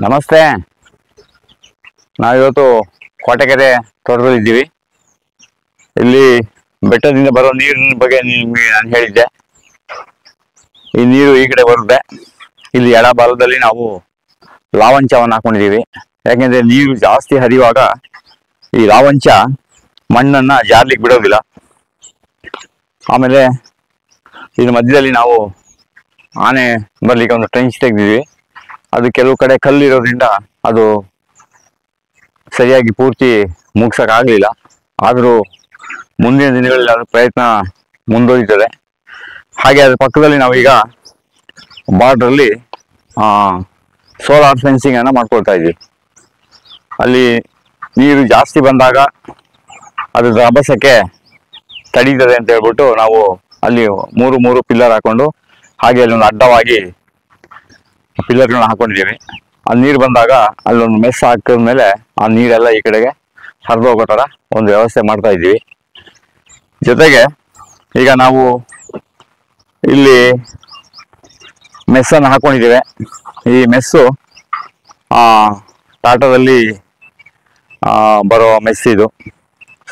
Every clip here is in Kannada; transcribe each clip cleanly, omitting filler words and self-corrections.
ನಮಸ್ತೆ. ನಾವಿವತ್ತು ಕೋಟೆಕೆರೆ ತೋಟದಲ್ಲಿದ್ದೀವಿ. ಇಲ್ಲಿ ಬೆಟ್ಟದಿಂದ ಬರೋ ನೀರಿನ ಬಗ್ಗೆ ನಿಮಗೆ ನಾನು ಹೇಳಿದ್ದೆ. ಈ ನೀರು ಈ ಕಡೆ ಬರುತ್ತೆ. ಇಲ್ಲಿ ಎಡಭಾಗದಲ್ಲಿ ನಾವು ಲಾವಂಚವನ್ನು ಹಾಕೊಂಡಿದ್ದೀವಿ. ಯಾಕೆಂದ್ರೆ ನೀರು ಜಾಸ್ತಿ ಹರಿಯುವಾಗ ಈ ಲಾವಂಚ ಮಣ್ಣನ್ನು ಜಾರ್ಲಿಕ್ಕೆ ಬಿಡೋದಿಲ್ಲ. ಆಮೇಲೆ ಇದ್ರ ಮಧ್ಯದಲ್ಲಿ ನಾವು ಆನೆ ಬರ್ಲಿಕ್ಕೆ ಒಂದು ಟ್ರೆಂಚ್ ತೆಗೆದಿದ್ವಿ. ಅದು ಕೆಲವು ಕಡೆ ಕಲ್ಲಿರೋದ್ರಿಂದ ಅದು ಸರಿಯಾಗಿ ಪೂರ್ತಿ ಮುಗ್ಸೋಕ್ಕಾಗಲಿಲ್ಲ. ಆದರೂ ಮುಂದಿನ ದಿನಗಳಲ್ಲಿ ಅದರ ಪ್ರಯತ್ನ ಮುಂದುವರಿತದೆ. ಹಾಗೆ ಅದ್ರ ಪಕ್ಕದಲ್ಲಿ ನಾವೀಗ ಬಾರ್ಡ್ರಲ್ಲಿ ಸೋಲಾರ್ ಫೆನ್ಸಿಂಗನ್ನು ಮಾಡ್ಕೊಳ್ತಾ ಇದ್ವಿ. ಅಲ್ಲಿ ನೀರು ಜಾಸ್ತಿ ಬಂದಾಗ ಅದ್ರ ರಭಸಕ್ಕೆ ತಡೀತದೆ ಅಂತ ಹೇಳ್ಬಿಟ್ಟು ನಾವು ಅಲ್ಲಿ ಮೂರು ಪಿಲ್ಲರ್ ಹಾಕೊಂಡು ಹಾಗೆ ಅಲ್ಲಿ ಒಂದು ಅಡ್ಡವಾಗಿ ಪಿಲ್ಲರ್ಗಳನ್ನ ಹಾಕೊಂಡಿದ್ದೀವಿ. ಆ ನೀರು ಬಂದಾಗ ಅಲ್ಲೊಂದು ಮೆಸ್ ಹಾಕಿದ್ಮೇಲೆ ಆ ನೀರೆಲ್ಲ ಈ ಕಡೆಗೆ ಹರಿದು ಹೋಗೋ ಥರ ಒಂದು ವ್ಯವಸ್ಥೆ ಮಾಡ್ತಾ ಇದ್ದೀವಿ. ಜೊತೆಗೆ ಈಗ ನಾವು ಇಲ್ಲಿ ಮೆಸ್ಸನ್ನು ಹಾಕೊಂಡಿದ್ದೇವೆ. ಈ ಮೆಸ್ಸು ಟಾಟಾದಲ್ಲಿ ಬರೋ ಮೆಸ್ ಇದು.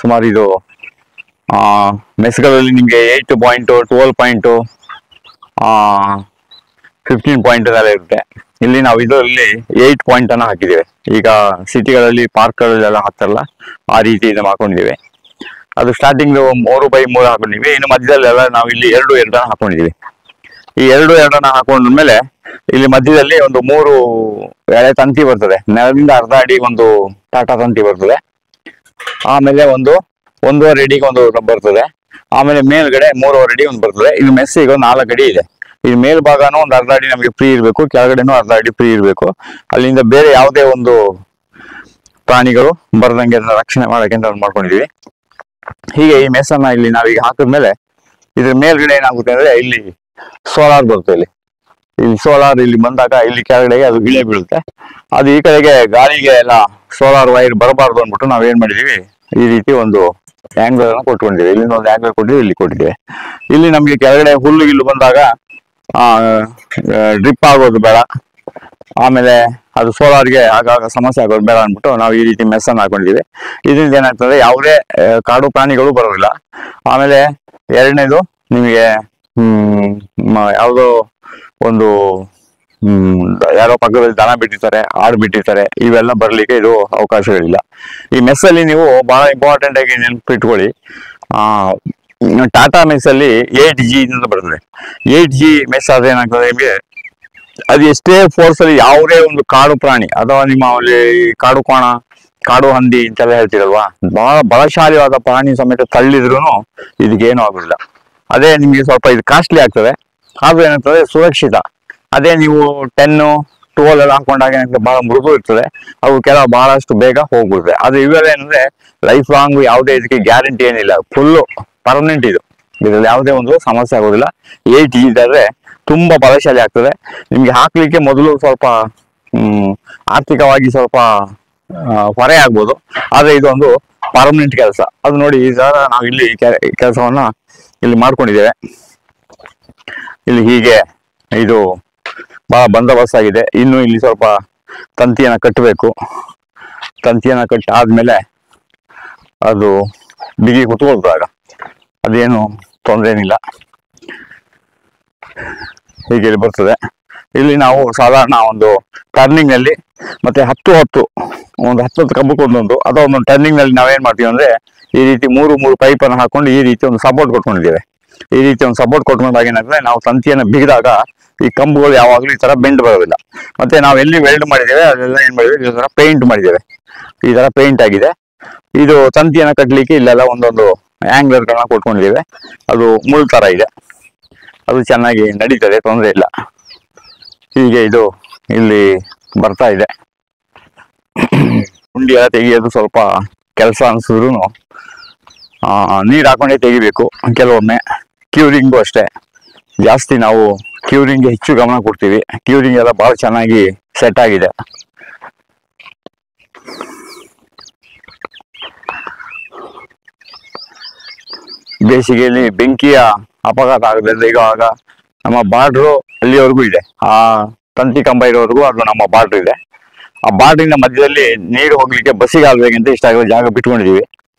ಸುಮಾರು ಇದು ಮೆಸ್ಗಳಲ್ಲಿ ನಿಮಗೆ 8 ಪಾಯಿಂಟು, 12 ಪಾಯಿಂಟು, 15 ಪಾಯಿಂಟ್ ಎಲ್ಲ ಇರುತ್ತೆ. ಇಲ್ಲಿ ನಾವು ಇದರಲ್ಲಿ 8 ಪಾಯಿಂಟನ್ನು ಹಾಕಿದ್ದೇವೆ. ಈಗ ಸಿಟಿಗಳಲ್ಲಿ ಪಾರ್ಕ್ಗಳಲ್ಲೆಲ್ಲ ಹಾಕ್ತಾರಲ್ಲ ಆ ರೀತಿ ಇದನ್ನು ಹಾಕೊಂಡಿದ್ದೀವಿ. ಅದು ಸ್ಟಾರ್ಟಿಂಗ್ 3x3 ಹಾಕೊಂಡಿದ್ವಿ. ಇನ್ನು ಮಧ್ಯದಲ್ಲೆಲ್ಲ ನಾವು ಇಲ್ಲಿ 2 ಹಾಕೊಂಡಿದ್ದೀವಿ. ಈ 2 ಹಾಕೊಂಡ್ಮೇಲೆ ಇಲ್ಲಿ ಮಧ್ಯದಲ್ಲಿ ಒಂದು 3 ಎಳೆ ತಂತಿ ಬರ್ತದೆ. ನೆಲದಿಂದ ಅರ್ಧ ಅಡಿ ಒಂದು ಟಾಟಾ ತಂತಿ ಬರ್ತದೆ. ಆಮೇಲೆ ಒಂದು 1.5 ಅಡಿಗೆ ಒಂದು ಬರ್ತದೆ. ಆಮೇಲೆ ಮೇಲ್ಗಡೆ 3.5 ಅಡಿ ಒಂದು ಬರ್ತದೆ. ಇದು ಮೆಸ್ಸಿಗೆ 4 ಅಡಿ ಇದೆ. ಈ ಮೇಲ್ಭಾಗನೂ ಒಂದು ಅರ್ಧ ಅಡಿ ನಮಗೆ ಫ್ರೀ ಇರಬೇಕು, ಕೆಳಗಡೆನೂ ಅರ್ಧ ಅಡಿ ಫ್ರೀ ಇರಬೇಕು. ಅಲ್ಲಿಂದ ಬೇರೆ ಯಾವುದೇ ಒಂದು ಪ್ರಾಣಿಗಳು ಬರದಂಗೆ ಅದನ್ನ ರಕ್ಷಣೆ ಮಾಡೋಕೆ ಅಂತ ಮಾಡ್ಕೊಂಡಿದೀವಿ. ಹೀಗೆ ಈ ಮೆಸ್ಸನ್ನ ಇಲ್ಲಿ ನಾವೀಗ ಹಾಕಿದ್ಮೇಲೆ ಇದ್ರ ಮೇಲ್ಗಡೆ ಏನಾಗುತ್ತೆ ಅಂದ್ರೆ ಇಲ್ಲಿ ಸೋಲಾರ್ ಬರುತ್ತೆ. ಇಲ್ಲಿ ಸೋಲಾರ್ ಇಲ್ಲಿ ಬಂದಾಗ ಇಲ್ಲಿ ಕೆಳಗಡೆಗೆ ಅದು ಇಳೆ ಬೀಳುತ್ತೆ. ಅದು ಈ ಕಡೆಗೆ ಗಾಳಿಗೆ ಎಲ್ಲ ಸೋಲಾರ್ ವೈರ್ ಬರಬಾರ್ದು ಅಂದ್ಬಿಟ್ಟು ನಾವೇನ್ ಮಾಡಿದೀವಿ, ಈ ರೀತಿ ಒಂದು ಆಂಗಲ್ ಅನ್ನ ಕೊಟ್ಕೊಂಡಿದ್ದೀವಿ. ಇಲ್ಲಿಂದ ಒಂದು ಆಂಗಲ್ ಕೊಟ್ಟಿದ್ದೀವಿ, ಇಲ್ಲಿ ಕೊಟ್ಟಿದ್ದೇವೆ. ಇಲ್ಲಿ ನಮ್ಗೆ ಕೆಳಗಡೆ ಹುಲ್ಲು ಗಿಲ್ಲು ಬಂದಾಗ ಡ್ರಿಪ್ ಆಗೋದು ಬೇಡ, ಆಮೇಲೆ ಅದು ಸೋಲಾರ್ಗೆ ಆಗಾಗ ಸಮಸ್ಯೆ ಆಗೋದು ಬೇಡ ಅಂದ್ಬಿಟ್ಟು ನಾವು ಈ ರೀತಿ ಮೆಸ್ಸನ್ನು ಹಾಕೊಂಡಿದ್ದೀವಿ. ಇದರಿಂದ ಏನಾಗ್ತದೆ, ಯಾವುದೇ ಕಾಡು ಪ್ರಾಣಿಗಳು ಬರೋದಿಲ್ಲ. ಆಮೇಲೆ ಎರಡನೇದು, ನಿಮಗೆ ಯಾವುದೋ ಒಂದು ಯಾರೋ ಪಕ್ಕದಲ್ಲಿ ದನ ಬಿಟ್ಟಿರ್ತಾರೆ, ಆಡು ಬಿಟ್ಟಿರ್ತಾರೆ, ಇವೆಲ್ಲ ಬರ್ಲಿಕ್ಕೆ ಇದು ಅವಕಾಶಗಳಿಲ್ಲ. ಈ ಮೆಸ್ಸಲ್ಲಿ ನೀವು ಬಹಳ ಇಂಪಾರ್ಟೆಂಟ್ ಆಗಿ ನೆನಪಿಟ್ಕೊಳ್ಳಿ, ಟಾಟಾ ಮೆಸ್ ಅಲ್ಲಿ 8G ಅಂತ ಬರ್ತದೆ. 8G ಮೆಸ್ ಆದ್ರೆ ಏನಾಗ್ತದೆ ನಿಮಗೆ, ಅದು ಎಷ್ಟೇ ಫೋರ್ಸ್ ಅಲ್ಲಿ ಯಾವುದೇ ಒಂದು ಕಾಡು ಪ್ರಾಣಿ ಅಥವಾ ನಿಮ್ಮ ಕಾಡು ಕೋಣ, ಕಾಡು ಹಂದಿ ಇಂತೆಲ್ಲ ಹೇಳ್ತೀರಲ್ವಾ, ಬಹಳ ಬಲಶಾಲಿಯಾದ ಪ್ರಾಣಿ ಸಮೇತ ತಳ್ಳಿದ್ರು ಇದಕ್ಕೇನು ಆಗುದಿಲ್ಲ. ಅದೇ ನಿಮ್ಗೆ ಸ್ವಲ್ಪ ಇದು ಕಾಸ್ಟ್ಲಿ ಆಗ್ತದೆ, ಆದ್ರೂ ಏನಾಗ್ತದೆ ಸುರಕ್ಷಿತ. ಅದೇ ನೀವು 10, 12 ಎಲ್ಲ ಹಾಕೊಂಡಾಗ ಏನಾಗ್ತದೆ, ಬಹಳ ಮೃದು ಇರ್ತದೆ, ಅವು ಬಹಳಷ್ಟು ಬೇಗ ಹೋಗ್ಬಿಡುತ್ತೆ. ಆದ್ರೆ ಇವೆಲ್ಲ ಏನಂದ್ರೆ ಲೈಫ್ ಲಾಂಗ್ ಯಾವುದೇ ಇದಕ್ಕೆ ಗ್ಯಾರಂಟಿ ಏನಿಲ್ಲ, ಫುಲ್ಲು ಪರ್ಮನೆಂಟ್ ಇದು. ಇದರಲ್ಲಿ ಯಾವುದೇ ಒಂದು ಸಮಸ್ಯೆ ಆಗೋದಿಲ್ಲ. 8G ಇದ್ರೆ ತುಂಬಾ ಬಲಶಾಲಿ ಆಗ್ತದೆ. ನಿಮ್ಗೆ ಹಾಕ್ಲಿಕ್ಕೆ ಮೊದಲು ಸ್ವಲ್ಪ ಆರ್ಥಿಕವಾಗಿ ಸ್ವಲ್ಪ ಹೊರೆ ಆಗ್ಬೋದು, ಆದ್ರೆ ಇದೊಂದು ಪರ್ಮನೆಂಟ್ ಕೆಲಸ. ಅದು ನೋಡಿ, ಈ ತರ ನಾವು ಇಲ್ಲಿ ಕೆಲಸವನ್ನ ಇಲ್ಲಿ ಮಾಡ್ಕೊಂಡಿದ್ದೇವೆ. ಇಲ್ಲಿ ಹೀಗೆ ಇದು ಬಹಳ ಬಂದೋಬಸ್ತ್ ಆಗಿದೆ. ಇನ್ನು ಇಲ್ಲಿ ಸ್ವಲ್ಪ ತಂತಿಯನ್ನ ಕಟ್ಟಬೇಕು. ತಂತಿಯನ್ನ ಕಟ್ಟಿ ಆದ್ಮೇಲೆ ಅದು ಬಿಗಿ ಕುತ್ಕೊಳ್ತಾಗ ಅದೇನು ತೊಂದರೆ ಏನಿಲ್ಲ. ಹೀಗೆ ಇಲ್ಲಿ ಬರ್ತದೆ. ಇಲ್ಲಿ ನಾವು ಸಾಧಾರಣ ಒಂದು ಟರ್ನಿಂಗ್ ನಲ್ಲಿ ಮತ್ತೆ 10 ಕಬ್ಬು ಒಂದೊಂದು ಅಥವಾ ಒಂದೊಂದು ಟರ್ನಿಂಗ್ ನಲ್ಲಿ ನಾವೇನ್ ಮಾಡ್ತೀವಿ ಅಂದ್ರೆ, ಈ ರೀತಿ 3 ಪೈಪನ್ನು ಹಾಕೊಂಡು ಈ ರೀತಿ ಒಂದು ಸಪೋರ್ಟ್ ಕೊಟ್ಕೊಂಡಿದ್ದೇವೆ. ಈ ರೀತಿ ಒಂದು ಸಪೋರ್ಟ್ ಕೊಟ್ಕೊಂಡಾಗ ಏನಾಗ್ತದೆ, ನಾವು ತಂತಿಯನ್ನು ಬಿಗಿದಾಗ ಈ ಕಂಬುಗಳು ಯಾವಾಗಲೂ ಈ ತರ ಬೆಂಡ್ ಬರೋದಿಲ್ಲ. ಮತ್ತೆ ನಾವು ಎಲ್ಲಿ ವೆಲ್ಡ್ ಮಾಡಿದ್ದೇವೆ ಅದೆಲ್ಲ ಏನ್ ಮಾಡಿದ್ದೇವೆ, ಈ ತರ ಪೇಂಟ್ ಮಾಡಿದ್ದೇವೆ. ಈ ತರ ಪೇಂಟ್ ಆಗಿದೆ. ಇದು ತಂತಿಯನ್ನ ಕಟ್ಟಲಿಕ್ಕೆ ಇಲ್ಲೆಲ್ಲ ಒಂದೊಂದು ಆಂಗ್ಲರ್ಗಳನ್ನ ಕೊಟ್ಕೊಂಡಿದ್ದೇವೆ. ಅದು ಮುಳ್ ತರ ಇದೆ, ಅದು ಚೆನ್ನಾಗಿ ನಡೀತದೆ, ತೊಂದರೆ ಇಲ್ಲ. ಹೀಗೆ ಇದು ಇಲ್ಲಿ ಬರ್ತಾ ಇದೆ. ಗುಂಡಿ ಎಲ್ಲ ತೆಗಿಯೋದು ಸ್ವಲ್ಪ ಕೆಲಸ ಅನ್ಸಿದ್ರು ನೀರು ಹಾಕೊಂಡೇ ತೆಗಿಬೇಕು. ಕೆಲವೊಮ್ಮೆ ಕ್ಯೂರಿಂಗು ಅಷ್ಟೇ, ಜಾಸ್ತಿ ನಾವು ಕ್ಯೂರಿಂಗ್ಗೆ ಹೆಚ್ಚು ಗಮನ ಕೊಡ್ತೀವಿ. ಕ್ಯೂರಿಂಗ್ ಎಲ್ಲ ಬಹಳ ಚೆನ್ನಾಗಿ ಸೆಟ್ ಆಗಿದೆ. ಬೇಸಿಗೆಯಲ್ಲಿ ಬೆಂಕಿಯ ಅಪಘಾತ ಆಗದ್ರಿಂದ ಈಗ ನಮ್ಮ ಬಾರ್ಡ್ರು ಅಲ್ಲಿವರೆಗೂ ಇದೆ. ಆ ತಂತಿ ಕಂಬ ಇರೋವರೆಗೂ ಅದು ನಮ್ಮ ಬಾರ್ಡ್ರ್ ಇದೆ. ಆ ಬಾರ್ಡ್ರಿನ ಮಧ್ಯದಲ್ಲಿ ನೀರು ಹೋಗ್ಲಿಕ್ಕೆ ಬಸಿಗಾಲುವೆಗೆ ಅಂತ ಇಷ್ಟ ಜಾಗ ಬಿಟ್ಕೊಂಡಿದೀವಿ.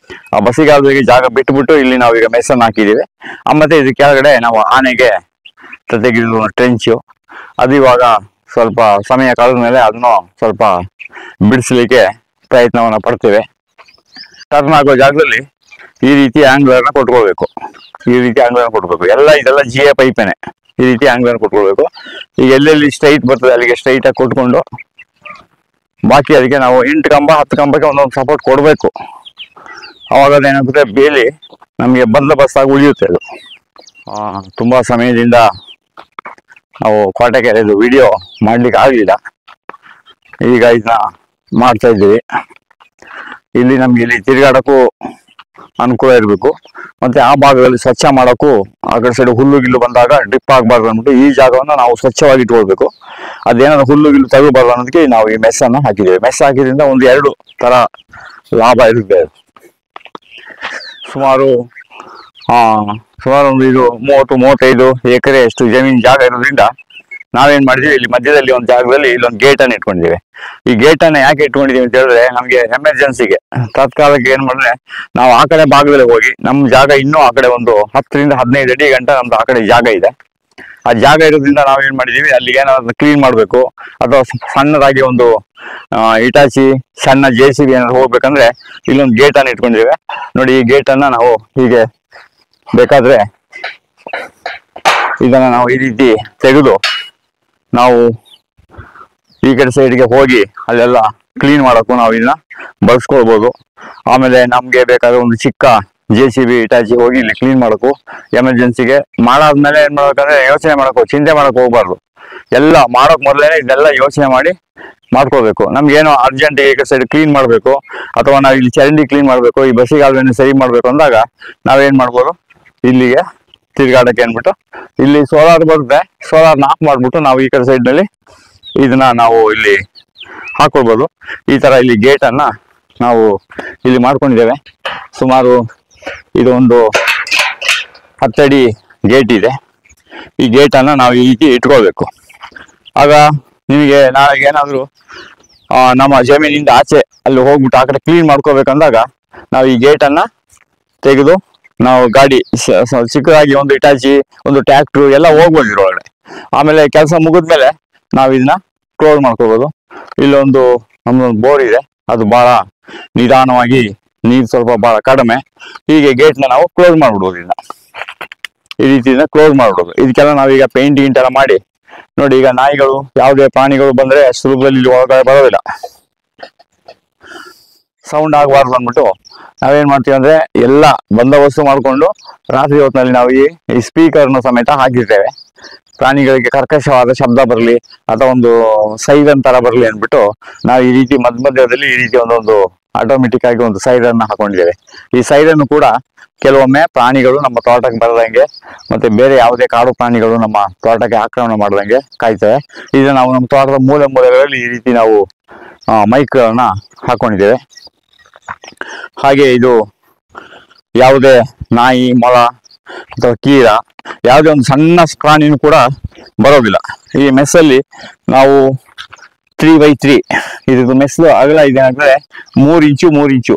ಆ ಬಸಿಗಾಲುವೆಗೆ ಜಾಗ ಬಿಟ್ಬಿಟ್ಟು ಇಲ್ಲಿ ನಾವು ಈಗ ಮೆಸ್ಸನ್ನು ಹಾಕಿದೀವಿ. ಮತ್ತೆ ಇದ್ರ ಕೆಳಗಡೆ ನಾವು ಆನೆಗೆ ತೆಗೆದು ಟ್ರೆಂಚು ಅದು ಇವಾಗ ಸ್ವಲ್ಪ ಸಮಯ ಕಳೆದ ಮೇಲೆ ಅದನ್ನು ಸ್ವಲ್ಪ ಬಿಡಿಸ್ಲಿಕ್ಕೆ ಪ್ರಯತ್ನವನ್ನ ಪಡ್ತೇವೆ. ಟರ್ನ್ ಆಗೋ ಜಾಗದಲ್ಲಿ ಈ ರೀತಿ ಆಂಗ್ಲರ್ನ ಕೊಟ್ಕೊಳ್ಬೇಕು. ಇದೆಲ್ಲ ಜಿಎ ಪೈಪೇನೆ. ಈ ರೀತಿ ಆಂಗ್ಲರ್ನ ಕೊಟ್ಕೊಳ್ಬೇಕು. ಈಗ ಎಲ್ಲೆಲ್ಲಿ ಸ್ಟ್ರೈಟ್ ಬರ್ತದೆ ಅಲ್ಲಿಗೆ ಸ್ಟ್ರೈಟ್ ಆಗಿ ಕೊಟ್ಕೊಂಡು ಬಾಕಿ ಅದಕ್ಕೆ ನಾವು 8 ಕಂಬ 10 ಕಂಬಕ್ಕೆ ಒಂದೊಂದು ಸಪೋರ್ಟ್ ಕೊಡಬೇಕು. ಅವಾಗ ಅದೇನಾಗುತ್ತೆ, ಬೇಲಿ ನಮಗೆ ಬಂದೋಬಸ್ತಾಗಿ ಉಳಿಯುತ್ತೆ. ಅದು ತುಂಬಾ ಸಮಯದಿಂದ ನಾವು ಕೋಟೆಕೆರೆದು ವಿಡಿಯೋ ಮಾಡ್ಲಿಕ್ಕೆ ಆಗಲಿಲ್ಲ. ಈಗ ಇದನ್ನ ಮಾಡ್ತಾ ಇದ್ದೀವಿ. ಇಲ್ಲಿ ನಮ್ಗೆ ಇಲ್ಲಿ ತಿರುಗಾಡಕ್ಕೂ ಅನುಕೂಲ ಇರಬೇಕು, ಮತ್ತೆ ಆ ಭಾಗದಲ್ಲಿ ಸ್ವಚ್ಛ ಮಾಡೋಕ್ಕೂ ಆ ಕಡೆ ಸೈಡ್ ಹುಲ್ಲು ಗಿಲ್ಲು ಬಂದಾಗ ಡ್ರಿಪ್ ಆಗಬಾರ್ದು ಅಂದ್ಬಿಟ್ಟು ಈ ಜಾಗವನ್ನು ನಾವು ಸ್ವಚ್ಛವಾಗಿ ಇಟ್ಕೊಳ್ಬೇಕು. ಅದೇನಾದ್ರು ಹುಲ್ಲು ಗಿಲ್ಲು ತಗೋಬಾರ್ದು ಅನ್ನೋದಕ್ಕೆ ನಾವು ಈ ಮೆಸ್ಸನ್ನು ಹಾಕಿದ್ದೇವೆ. ಮೆಸ್ ಹಾಕಿದ್ರಿಂದ ಒಂದು 2 ತರ ಲಾಭ ಇರುತ್ತೆ. ಸುಮಾರು ಒಂದು ಇದು 30-35 ಎಕರೆ ಅಷ್ಟು ಜಮೀನು ಜಾಗ ಇರೋದ್ರಿಂದ ನಾವೇನ್ ಮಾಡಿದೀವಿ, ಇಲ್ಲಿ ಮಧ್ಯದಲ್ಲಿ ಒಂದು ಜಾಗದಲ್ಲಿ ಇಲ್ಲೊಂದು ಗೇಟನ್ನು ಇಟ್ಕೊಂಡಿದ್ದೀವಿ. ಈ ಗೇಟನ್ನ ಯಾಕೆ ಇಟ್ಕೊಂಡಿದೀವಿ ಅಂತ ಹೇಳಿದ್ರೆ, ನಮ್ಗೆ ಎಮರ್ಜೆನ್ಸಿಗೆ ತಾತ್ಕಾಲಕ್ಕೆ ಏನ್ ಮಾಡಿದ್ರೆ ನಾವು ಆ ಕಡೆ ಭಾಗದಲ್ಲಿ ಹೋಗಿ ನಮ್ಮ ಜಾಗ ಇನ್ನೂ ಆ ಕಡೆ ಒಂದು 10-15 ಅಡಿ ಗಂಟ ನಮ್ದು ಆ ಕಡೆ ಜಾಗ ಇದೆ. ಆ ಜಾಗ ಇರೋದ್ರಿಂದ ನಾವೇನ್ ಮಾಡಿದೀವಿ, ಅಲ್ಲಿ ಏನಾದ್ರು ಕ್ಲೀನ್ ಮಾಡ್ಬೇಕು ಅಥವಾ ಸಣ್ಣದಾಗಿ ಒಂದು ಇಟಾಚಿ ಸಣ್ಣ JCB ಏನಾದ್ರು ಹೋಗ್ಬೇಕಂದ್ರೆ ಇಲ್ಲೊಂದು ಗೇಟನ್ನು ಇಟ್ಕೊಂಡಿದ್ದೇವೆ. ನೋಡಿ, ಈ ಗೇಟನ್ನ ನಾವು ಹೀಗೆ ಬೇಕಾದ್ರೆ ಇದನ್ನ ನಾವು ಈ ರೀತಿ ತೆಗೆದು ನಾವು ಈ ಕಡೆ ಸೈಡ್ಗೆ ಹೋಗಿ ಅಲ್ಲೆಲ್ಲ ಕ್ಲೀನ್ ಮಾಡೋಕ್ಕೂ ನಾವು ಇದನ್ನ ಬಳಸ್ಕೊಳ್ಬೋದು. ಆಮೇಲೆ ನಮ್ಗೆ ಬೇಕಾದ್ರೆ ಒಂದು ಚಿಕ್ಕ JCB ಇಟಾಚಿ ಹೋಗಿ ಇಲ್ಲಿ ಕ್ಲೀನ್ ಮಾಡೋಕ್ಕೂ ಎಮರ್ಜೆನ್ಸಿಗೆ ಮಾಡಾದ್ಮೇಲೆ ಏನ್ ಮಾಡ್ಬೇಕಂದ್ರೆ ಯೋಚನೆ ಚಿಂತೆ ಮಾಡಕ್ ಹೋಗ್ಬಾರ್ದು. ಎಲ್ಲ ಮಾಡೋಕ್ ಮೊದಲೇನೆ ಇದೆಲ್ಲ ಯೋಚನೆ ಮಾಡಿ ಮಾಡ್ಕೋಬೇಕು. ನಮ್ಗೇನೋ ಅರ್ಜೆಂಟ್ ಈ ಸೈಡ್ ಕ್ಲೀನ್ ಮಾಡ್ಬೇಕು ಅಥವಾ ನಾವು ಇಲ್ಲಿ ಚರಂಡಿ ಕ್ಲೀನ್ ಮಾಡ್ಬೇಕು, ಈ ಬಸ್ಸಿಗಾಲುವೆನ ಸರಿ ಮಾಡ್ಬೇಕು ಅಂದಾಗ ನಾವೇನ್ ಮಾಡ್ಬೋದು, ಇಲ್ಲಿಗೆ ತಿರ್ಗಾಡಕ್ಕೆ ಅಂದ್ಬಿಟ್ಟು ಇಲ್ಲಿ ಸೋಲಾರ್ ಬರುತ್ತೆ, ಸೋಲಾರ್ನ ಆಫ್ ಮಾಡ್ಬಿಟ್ಟು ನಾವು ಈ ಕಡೆ ಸೈಡ್ ನಲ್ಲಿ ಇದನ್ನ ನಾವು ಇಲ್ಲಿ ಹಾಕೊಳ್ಬೋದು. ಈ ತರ ಇಲ್ಲಿ ಗೇಟ್ ಅನ್ನ ನಾವು ಇಲ್ಲಿ ಮಾಡ್ಕೊಂಡಿದ್ದೇವೆ. ಸುಮಾರು ಇದು ಒಂದು 10 ಅಡಿ ಗೇಟ್ ಇದೆ. ಈ ಗೇಟ್ ಅನ್ನ ನಾವು ಈ ರೀತಿ ಇಟ್ಕೊಳ್ಬೇಕು. ಆಗ ನಿಮಗೆ ನಾಳೆಗೆ ಏನಾದ್ರು ನಮ್ಮ ಜಮೀನಿಂದ ಆಚೆ ಅಲ್ಲಿ ಹೋಗ್ಬಿಟ್ಟು ಆ ಕಡೆ ಕ್ಲೀನ್ ಮಾಡ್ಕೋಬೇಕಂದಾಗ ನಾವು ಈ ಗೇಟ್ ಅನ್ನ ತೆಗೆದು ನಾವು ಗಾಡಿ ಚಿಕ್ಕದಾಗಿ ಒಂದು ಇಟಾಚಿ ಒಂದು ಟ್ರ್ಯಾಕ್ಟ್ರು ಎಲ್ಲ ಹೋಗ್ಬೋದು ಇದ್ರೊಳಗಡೆ. ಆಮೇಲೆ ಕೆಲಸ ಮುಗಿದ್ಮೇಲೆ ನಾವು ಇದನ್ನ ಕ್ಲೋಸ್ ಮಾಡ್ಕೋಬಹುದು. ಇಲ್ಲೊಂದು ನಮ್ದೊಂದು ಬೋರ್ ಇದೆ, ಅದು ಬಹಳ ನಿಧಾನವಾಗಿ ನೀರು ಸ್ವಲ್ಪ ಬಹಳ ಕಡಿಮೆ. ಹೀಗೆ ಗೇಟ್ನ ನಾವು ಕ್ಲೋಸ್ ಮಾಡ್ಬಿಡ್ಬೋದು. ಇದನ್ನ ಈ ರೀತಿಯಿಂದ ಕ್ಲೋಸ್ ಮಾಡ್ಬಿಡೋದು. ಇದಕ್ಕೆಲ್ಲ ನಾವೀಗ ಪೇಂಟ್ ಗಿಂಟ್ ಎಲ್ಲ ಮಾಡಿ ನೋಡಿ, ಈಗ ನಾಯಿಗಳು ಯಾವುದೇ ಪ್ರಾಣಿಗಳು ಬಂದ್ರೆ ಸುಲಭದಲ್ಲಿ ಇಲ್ಲಿ ಒಳಗಡೆ ಬರೋದಿಲ್ಲ, ಸೌಂಡ್ ಆಗಬಾರ್ದು ಅಂದ್ಬಿಟ್ಟು ನಾವೇನ್ ಮಾಡ್ತೀವಿ ಅಂದ್ರೆ ಎಲ್ಲ ಬಂದೋಬಸ್ತು ಮಾಡ್ಕೊಂಡು ರಾತ್ರಿ ಹೊತ್ತಿನಲ್ಲಿ ನಾವು ಈ ಸ್ಪೀಕರ್ನ ಸಮೇತ ಹಾಕಿರ್ತೇವೆ. ಪ್ರಾಣಿಗಳಿಗೆ ಕರ್ಕಶವಾದ ಶಬ್ದ ಬರಲಿ ಅಥವಾ ಒಂದು ಸೈರನ್ ತರ ಬರಲಿ ಅಂದ್ಬಿಟ್ಟು ನಾವು ಈ ರೀತಿ ಮಧ್ಯದಲ್ಲಿ ಈ ರೀತಿ ಒಂದೊಂದು ಆಟೋಮೆಟಿಕ್ ಆಗಿ ಒಂದು ಸೈರನ್ ಹಾಕೊಂಡಿದ್ದೇವೆ. ಈ ಸೈರನ್ ಕೂಡ ಕೆಲವೊಮ್ಮೆ ಪ್ರಾಣಿಗಳು ನಮ್ಮ ತೋಟಕ್ಕೆ ಬರದಂಗೆ ಮತ್ತೆ ಬೇರೆ ಯಾವುದೇ ಕಾಡು ಪ್ರಾಣಿಗಳು ನಮ್ಮ ತೋಟಕ್ಕೆ ಆಕ್ರಮಣ ಮಾಡದಂಗೆ ಕಾಯ್ತವೆ. ಇದನ್ನ ನಾವು ನಮ್ಮ ತೋಟದ ಮೂಲೆಗಳಲ್ಲಿ ಈ ರೀತಿ ನಾವು ಮೈಕ್ಗಳನ್ನ ಹಾಕೊಂಡಿದ್ದೇವೆ. ಹಾಗೆ ಇದು ಯಾವುದೇ ನಾಯಿ, ಮೊಲ ಅಥವಾ ಕೀರ ಯಾವುದೇ ಒಂದು ಸಣ್ಣ ಪ್ರಾಣಿನೂ ಕೂಡ ಬರೋದಿಲ್ಲ. ಈ ಮೆಸ್ಸಲ್ಲಿ ನಾವು 3x3 ಇದ್ರದ್ದು ಮೆಸ್ ಅಗಲ ಇದೇನಾಗ್ತದೆ 3 ಇಂಚು 3 ಇಂಚು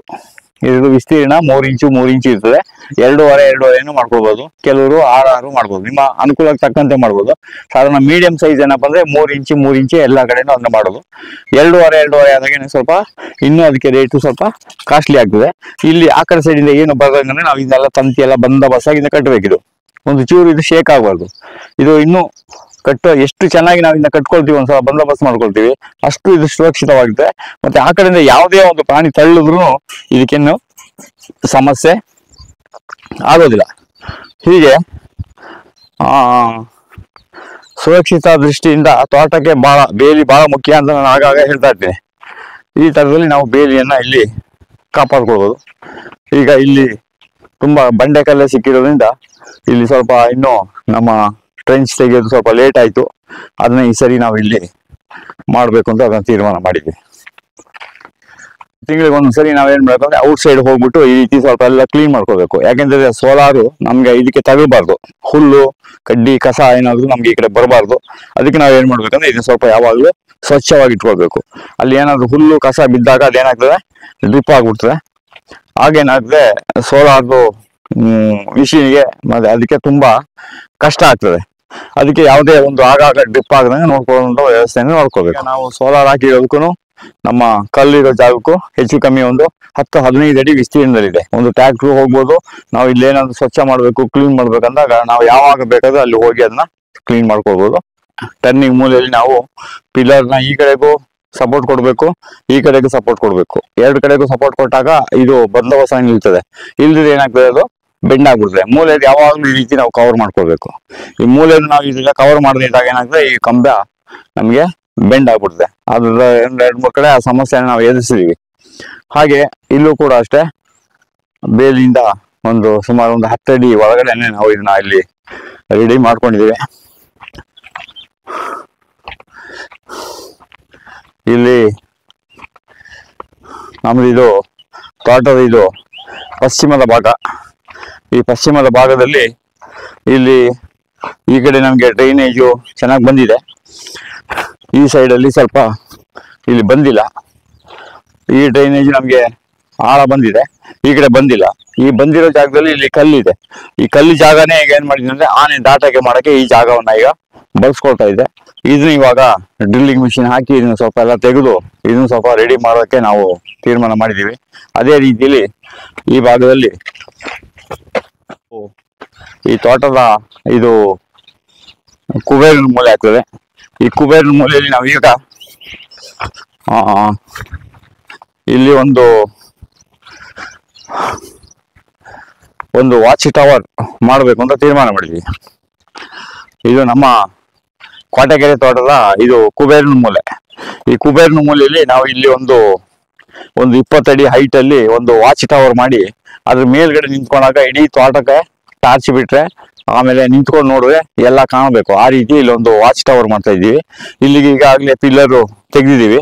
ಇದ್ರದ್ದು ವಿಸ್ತೀರ್ಣ 3 ಇಂಚು 3 ಇಂಚು ಇರ್ತದೆ. 2.5 ಮಾಡ್ಕೊಳ್ಬಹುದು, ಕೆಲವರು 6 ಮಾಡ್ಬೋದು, ನಿಮ್ಮ ಅನುಕೂಲಕ್ಕೆ ತಕ್ಕಂತೆ ಮಾಡ್ಬೋದು. ಸಾಧಾರಣ ಮೀಡಿಯಂ ಸೈಜ್ ಏನಪ್ಪಾ ಅಂದ್ರೆ 3 ಇಂಚು 3 ಇಂಚು ಎಲ್ಲಾ ಕಡೆನೂ ಅದನ್ನ ಮಾಡೋದು. 2.5 ಆದಾಗೇನೆ ಸ್ವಲ್ಪ ಇನ್ನೂ ಅದಕ್ಕೆ ರೇಟು ಸ್ವಲ್ಪ ಕಾಸ್ಟ್ಲಿ ಆಗ್ತದೆ. ಇಲ್ಲಿ ಆ ಕಡೆ ಸೈಡ್ ಇಂದ ಏನು ಬರೋದಂದ್ರೆ ನಾವು ಇದೆಲ್ಲ ತಂತಿ ಎಲ್ಲ ಬಂದೋಬಸ್ತಾಗಿ ಕಟ್ಟಬೇಕಿದು. ಒಂದು ಚೂರು ಇದು ಶೇಕ್ ಆಗಬಾರ್ದು. ಇದು ಇನ್ನು ಎಷ್ಟು ಚೆನ್ನಾಗಿ ನಾವು ಇದನ್ನ ಕಟ್ಕೊಳ್ತೀವಿ, ಒಂದ್ಸಲ ಬಂದೋಬಸ್ತ್ ಮಾಡ್ಕೊಳ್ತೀವಿ, ಅಷ್ಟು ಇದು ಸುರಕ್ಷಿತವಾಗುತ್ತೆ. ಮತ್ತೆ ಆ ಕಡೆಯಿಂದ ಯಾವುದೇ ಒಂದು ಪ್ರಾಣಿ ತಳ್ಳಿದ್ರು ಇದಕ್ಕೇನು ಸಮಸ್ಯೆ ಆಗೋದಿಲ್ಲ. ಹೀಗೆ ಸುರಕ್ಷಿತ ದೃಷ್ಟಿಯಿಂದ ತೋಟಕ್ಕೆ ಬೇಲಿ ಬಹಳ ಮುಖ್ಯ ಅಂತ ನಾನು ಆಗಾಗ ಹೇಳ್ತಾ ಇರ್ತೀನಿ. ಈ ತರದಲ್ಲಿ ನಾವು ಬೇಲಿಯನ್ನ ಇಲ್ಲಿ ಕಾಪಾಡ್ಕೊಳ್ಬೋದು. ಈಗ ಇಲ್ಲಿ ತುಂಬಾ ಬಂಡೆಕಲ್ಲೇ ಸಿಕ್ಕಿರೋದ್ರಿಂದ ಇಲ್ಲಿ ಸ್ವಲ್ಪ ಇನ್ನೂ ನಮ್ಮ ಟ್ರೆಂಚ್ ತೆಗೆಯೋದು ಸ್ವಲ್ಪ ಲೇಟ್ ಆಯ್ತು. ಅದನ್ನ ಈ ಸರಿ ನಾವು ಇಲ್ಲಿ ಮಾಡ್ಬೇಕು ಅಂತ ಅದನ್ನ ತೀರ್ಮಾನ ಮಾಡಿದ್ವಿ. ತಿಂಗಳಿಗೆ ಒಂದ್ಸರಿ ನಾವೇನ್ ಮಾಡ್ಬೇಕಂದ್ರೆ ಔಟ್ ಸೈಡ್ ಹೋಗ್ಬಿಟ್ಟು ಈ ರೀತಿ ಸ್ವಲ್ಪ ಎಲ್ಲ ಕ್ಲೀನ್ ಮಾಡ್ಕೋಬೇಕು. ಯಾಕೆಂದ್ರೆ ಸೋಲಾರು ನಮ್ಗೆ ಇದಕ್ಕೆ ತಗಬಾರ್ದು, ಹುಲ್ಲು ಕಡ್ಡಿ ಕಸ ಏನಾದ್ರು ನಮ್ಗೆ ಈ ಕಡೆ ಬರಬಾರ್ದು. ಅದಕ್ಕೆ ನಾವ್ ಏನ್ ಮಾಡ್ಬೇಕಂದ್ರೆ ಇದನ್ನ ಸ್ವಲ್ಪ ಯಾವಾಗ್ಲೂ ಸ್ವಚ್ಛವಾಗಿ ಇಟ್ಕೊಳ್ಬೇಕು. ಅಲ್ಲಿ ಏನಾದ್ರು ಹುಲ್ಲು ಕಸ ಬಿದ್ದಾಗ ಅದೇನಾಗ್ತದೆ, ಡ್ರಿಪ್ ಆಗ್ಬಿಡ್ತದೆ. ಹಾಗೇನಾಗ್ತದೆ, ಸೋಲಾರ್ದು ಮಿಷಿನ್ಗೆ ಮತ್ತೆ ಅದಕ್ಕೆ ತುಂಬಾ ಕಷ್ಟ ಆಗ್ತದೆ. ಅದಕ್ಕೆ ಯಾವುದೇ ಒಂದು ಆಗಾಗ ಡ್ರಿಪ್ ಆಗದಂಗೆ ನೋಡ್ಕೊಳ್ಳುವಂತ ವ್ಯವಸ್ಥೆಯನ್ನು ನೋಡ್ಕೋಬೇಕು. ನಾವು ಸೋಲಾರ್ ಹಾಕಿರೋದಕ್ಕೂ ನಮ್ಮ ಕಲ್ಲಿರೋ ಜಾಗಕ್ಕೂ ಹೆಚ್ಚು ಕಮ್ಮಿ ಒಂದು 10-15 ಅಡಿ ವಿಸ್ತೀರ್ಣದಲ್ಲಿದೆ. ಒಂದು ಟ್ರ್ಯಾಕ್ಟರ್ ಹೋಗ್ಬೋದು. ನಾವು ಇಲ್ಲೇನಾದ್ರು ಸ್ವಚ್ಛ ಮಾಡಬೇಕು, ಕ್ಲೀನ್ ಮಾಡ್ಬೇಕಂದಾಗ ನಾವು ಯಾವಾಗ ಬೇಕಾದ್ರೂ ಅಲ್ಲಿ ಹೋಗಿ ಅದನ್ನ ಕ್ಲೀನ್ ಮಾಡ್ಕೋಬಹುದು. ಟರ್ನಿಂಗ್ ಮೂಲೆಯಲ್ಲಿ ನಾವು ಪಿಲ್ಲರ್ನ ಈ ಕಡೆಗೂ ಸಪೋರ್ಟ್ ಕೊಡಬೇಕು, ಈ ಕಡೆಗೂ ಸಪೋರ್ಟ್ ಕೊಡಬೇಕು. ಎರಡು ಕಡೆಗೂ ಸಪೋರ್ಟ್ ಕೊಟ್ಟಾಗ ಇದು ಬಂದೋಬಸ್ತ ನಿಲ್ತದೆ. ಇಲ್ದಿದ್ರೆ ಏನಾಗ್ತದೆ, ಅದು ಬೆಂಡ್ ಆಗ್ಬಿಡ್ತದೆ. ಮೂಲೆಯಲ್ಲಿ ಯಾವಾಗಲೂ ಈ ರೀತಿ ನಾವು ಕವರ್ ಮಾಡ್ಕೋಬೇಕು. ಈ ಮೂಲೆಯನ್ನು ನಾವು ಇದೆಲ್ಲ ಕವರ್ ಮಾಡದೇ ಇದ್ದಾಗ ಏನಾಗ್ತದೆ, ಈ ಕಂಬ ನಮಗೆ ಬೆಂಡ್ ಆಗ್ಬಿಡ್ತದೆ. ಅದ್ರ 2-3 ಕಡೆ ಆ ಸಮಸ್ಯೆನ ನಾವು ಎದುರಿಸಿದೀವಿ. ಹಾಗೆ ಇಲ್ಲೂ ಕೂಡ ಅಷ್ಟೇ, ಬೇಲಿಯಿಂದ ಸುಮಾರು ಒಂದು 10 ಅಡಿ ಒಳಗಡೆನೆ ನಾವು ಇದನ್ನ ಇಲ್ಲಿ ರೆಡಿ ಮಾಡ್ಕೊಂಡಿದ್ದೀವಿ. ಇಲ್ಲಿ ನಮ್ದು ಇದು ತೋಟದ ಇದು ಪಶ್ಚಿಮದ ಭಾಗ. ಈ ಪಶ್ಚಿಮದ ಭಾಗದಲ್ಲಿ ಇಲ್ಲಿ ಈ ಕಡೆ ನಮಗೆ ಡ್ರೈನೇಜು ಚೆನ್ನಾಗಿ ಬಂದಿದೆ. ಈ ಸೈಡಲ್ಲಿ ಸ್ವಲ್ಪ ಇಲ್ಲಿ ಬಂದಿಲ್ಲ. ಈ ಡ್ರೈನೇಜ್ ನಮಗೆ ಆಳ ಬಂದಿದೆ, ಈ ಕಡೆ ಬಂದಿಲ್ಲ. ಈ ಬಂದಿರೋ ಜಾಗದಲ್ಲಿ ಇಲ್ಲಿ ಕಲ್ಲಿದೆ. ಈ ಕಲ್ಲು ಜಾಗನೇ ಈಗ ಏನ್ ಮಾಡಿದೆ ಅಂದ್ರೆ ಆನೆ ದಾಟಕ್ಕೆ ಮಾಡಕ್ಕೆ ಈ ಜಾಗವನ್ನ ಈಗ ಬಳಸ್ಕೊಳ್ತಾ ಇದೆ. ಇದನ್ನ ಇವಾಗ ಡ್ರಿಲ್ಲಿಂಗ್ ಮಿಷಿನ್ ಹಾಕಿ ಇದನ್ನ ಸ್ವಲ್ಪ ಎಲ್ಲ ತೆಗೆದು ಇದನ್ನ ಸ್ವಲ್ಪ ರೆಡಿ ಮಾಡೋಕೆ ನಾವು ತೀರ್ಮಾನ ಮಾಡಿದೀವಿ. ಅದೇ ರೀತಿಯಲ್ಲಿ ಈ ಭಾಗದಲ್ಲಿ ಈ ತೋಟದ ಇದು ಕುಬೇರನ ಮೂಲೆ ಆಗ್ತದೆ. ಈ ಕುಬೇರನ ಮೂಲೆಯಲ್ಲಿ ನಾವು ಈಗ ಇಲ್ಲಿ ಒಂದು ವಾಚ್ ಟವರ್ ಮಾಡಬೇಕು ಅಂತ ತೀರ್ಮಾನ ಮಾಡಿದ್ವಿ. ಇದು ನಮ್ಮ ಕೋಟೆಕೆರೆ ತೋಟದ ಇದು ಕುಬೇರನ ಮೂಲೆ. ಈ ಕುಬೇರನ ಮೂಲೆಯಲ್ಲಿ ನಾವು ಇಲ್ಲಿ ಒಂದು 20 ಅಡಿ ಹೈಟ್ ಅಲ್ಲಿ ಒಂದು ವಾಚ್ ಟವರ್ ಮಾಡಿ ಅದ್ರ ಮೇಲ್ಗಡೆ ನಿಂತ್ಕೊಂಡಾಗ ಇಡೀ ತೋಟಕ್ಕೆ ಟಾರ್ಚ್ ಬಿಟ್ರೆ ಆಮೇಲೆ ನಿಂತ್ಕೊಂಡು ನೋಡಿದ್ರೆ ಎಲ್ಲ ಕಾಣಬೇಕು. ಆ ರೀತಿ ಇಲ್ಲಿ ಒಂದು ವಾಚ್ ಟವರ್ ಮಾಡ್ತಾ ಇದ್ದೀವಿ. ಇಲ್ಲಿಗೆ ಈಗಾಗಲೇ ಪಿಲ್ಲರು ತೆಗೆದಿದ್ದೀವಿ.